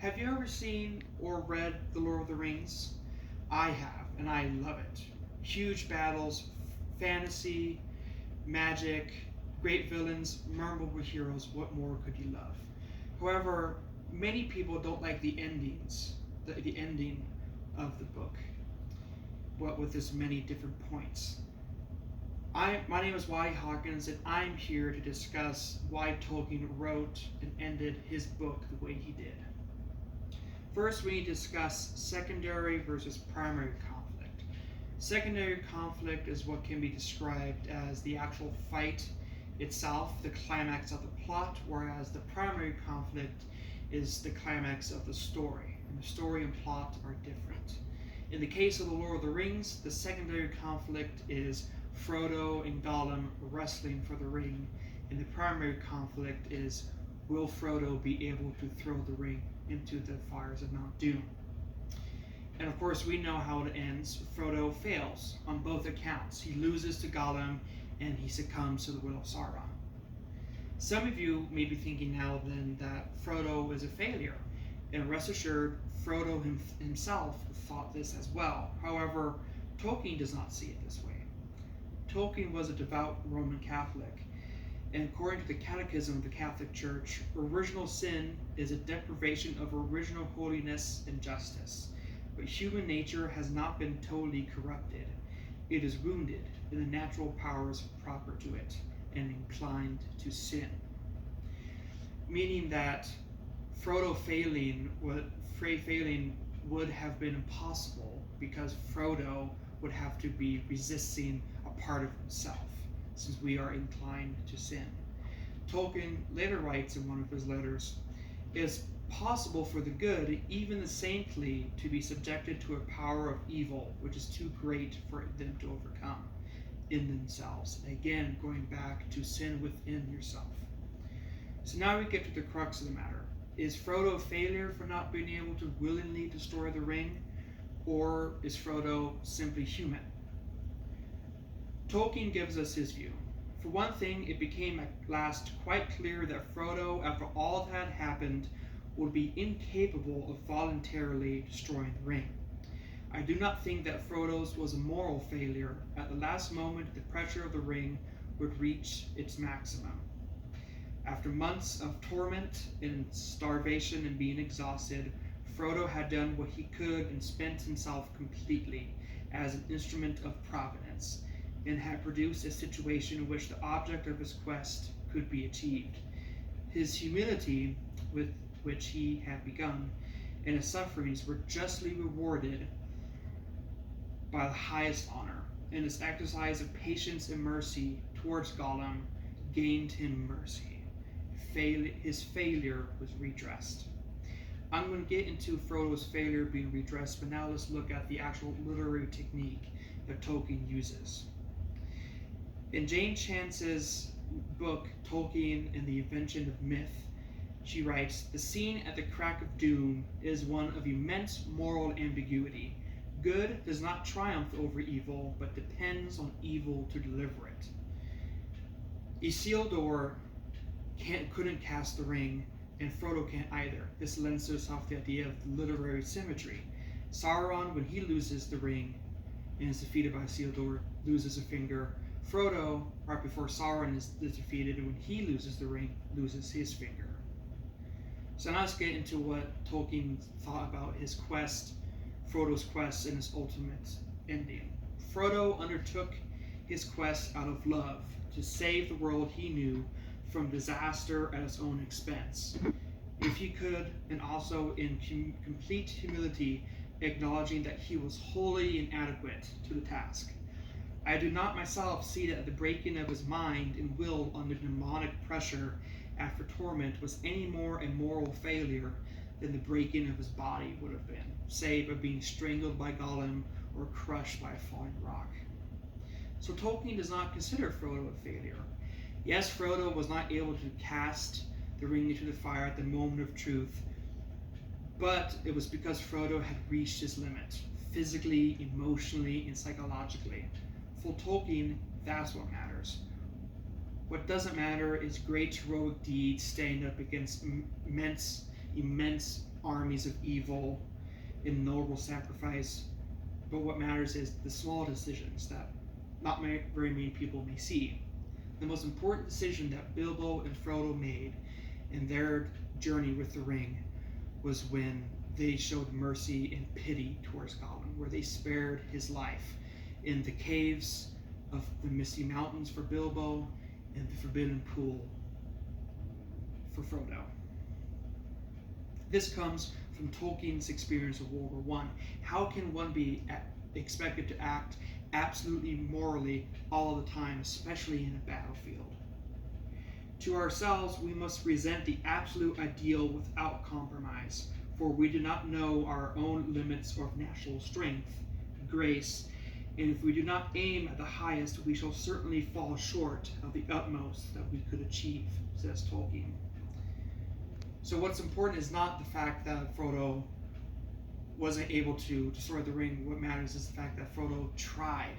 Have you ever seen or read The Lord of the Rings? I have, and I love it. Huge battles, fantasy, magic, great villains, memorable heroes. What more could you love? However, many people don't like the endings, the ending of the book, what with this many different points. My name is Waddy Hawkins, and I'm here to discuss why Tolkien wrote and ended his book the way he did. First, we need to discuss secondary versus primary conflict. Secondary conflict is what can be described as the actual fight itself, the climax of the plot, whereas the primary conflict is the climax of the story, and the story and plot are different. In the case of The Lord of the Rings, the secondary conflict is Frodo and Gollum wrestling for the ring, and the primary conflict is, will Frodo be able to throw the ring into the fires of Mount Doom? And of course, we know how it ends. Frodo fails on both accounts. He loses to Gollum, and he succumbs to the will of Sauron. Some of you may be thinking now then that Frodo is a failure, and rest assured, Frodo himself thought this as well. However, Tolkien does not see it this way. Tolkien was a devout Roman Catholic, and according to the Catechism of the Catholic Church, original sin is a deprivation of original holiness and justice. But human nature has not been totally corrupted. It is wounded in the natural powers proper to it and inclined to sin. Meaning that Frodo failing would have been impossible because Frodo would have to be resisting a part of himself, since we are inclined to sin. Tolkien later writes in one of his letters, "It is possible for the good, even the saintly, to be subjected to a power of evil which is too great for them to overcome in themselves." Again, going back to sin within yourself. So now we get to the crux of the matter. Is Frodo a failure for not being able to willingly destroy the ring, or is Frodo simply human? Tolkien gives us his view. For one thing, it became at last quite clear that Frodo, after all that had happened, would be incapable of voluntarily destroying the ring. I do not think that Frodo's was a moral failure. At the last moment, the pressure of the ring would reach its maximum. After months of torment and starvation and being exhausted, Frodo had done what he could and spent himself completely as an instrument of providence, and had produced a situation in which the object of his quest could be achieved. His humility, with which he had begun, and his sufferings were justly rewarded by the highest honor, and his exercise of patience and mercy towards Gollum gained him mercy. His failure was redressed. I'm going to get into Frodo's failure being redressed, but now let's look at the actual literary technique that Tolkien uses. In Jane Chance's book, Tolkien and the Invention of Myth, she writes, "The scene at the crack of doom is one of immense moral ambiguity. Good does not triumph over evil, but depends on evil to deliver it. Isildur couldn't cast the ring, and Frodo can't either. This lends itself the idea of literary symmetry. Sauron, when he loses the ring and is defeated by Isildur, loses a finger. Frodo, right before Sauron is defeated, and when he loses the ring, loses his finger." So now let's get into what Tolkien thought about his quest, Frodo's quest, and his ultimate ending. Frodo undertook his quest out of love, to save the world he knew from disaster at his own expense, if he could, and also in complete humility, acknowledging that he was wholly inadequate to the task. I do not myself see that the breaking of his mind and will under demonic pressure after torment was any more a moral failure than the breaking of his body would have been, say by being strangled by Gollum or crushed by a falling rock. So Tolkien does not consider Frodo a failure. Yes, Frodo was not able to cast the ring into the fire at the moment of truth, but it was because Frodo had reached his limit, physically, emotionally, and psychologically. For Tolkien, that's what matters. What doesn't matter is great heroic deeds standing up against immense armies of evil in noble sacrifice, but what matters is the small decisions that not very many people may see. The most important decision that Bilbo and Frodo made in their journey with the ring was when they showed mercy and pity towards Gollum, where they spared his life in the caves of the Misty Mountains for Bilbo and the Forbidden Pool for Frodo. This comes from Tolkien's experience of World War I. How can one be expected to act absolutely morally all the time, especially in a battlefield? To ourselves, we must present the absolute ideal without compromise, for we do not know our own limits of natural strength, grace, and if we do not aim at the highest, we shall certainly fall short of the utmost that we could achieve, says Tolkien. So what's important is not the fact that Frodo wasn't able to destroy the ring. What matters is the fact that Frodo tried.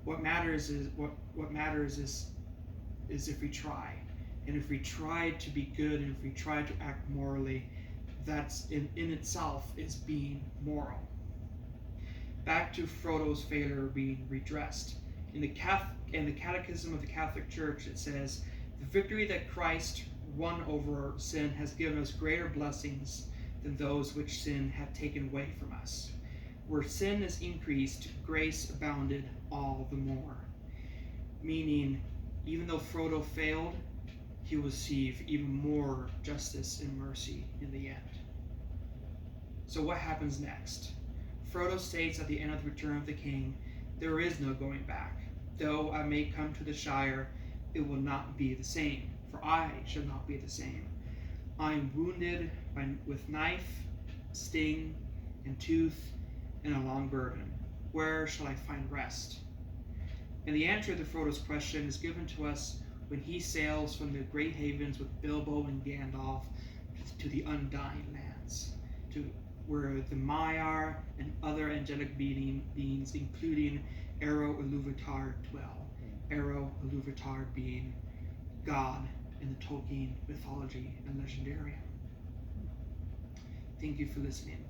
What matters is if we try, and if we try to be good, and if we try to act morally, that's in itself is being moral. Back to Frodo's failure being redressed. In the Catechism of the Catholic Church, it says, "The victory that Christ won over sin has given us greater blessings than those which sin had taken away from us. Where sin is increased, grace abounded all the more." Meaning, even though Frodo failed, he will receive even more justice and mercy in the end. So what happens next? Frodo states at the end of the Return of the King, "There is no going back. Though I may come to the Shire, it will not be the same, for I shall not be the same. I am wounded with knife, sting, and tooth, and a long burden. Where shall I find rest?" And the answer to Frodo's question is given to us when he sails from the Great Havens with Bilbo and Gandalf to the Undying Lands, to where the Maiar and other angelic beings, including Ero Ilúvatar, dwell. Ero Ilúvatar being God in the Tolkien mythology and legendarium. Thank you for listening.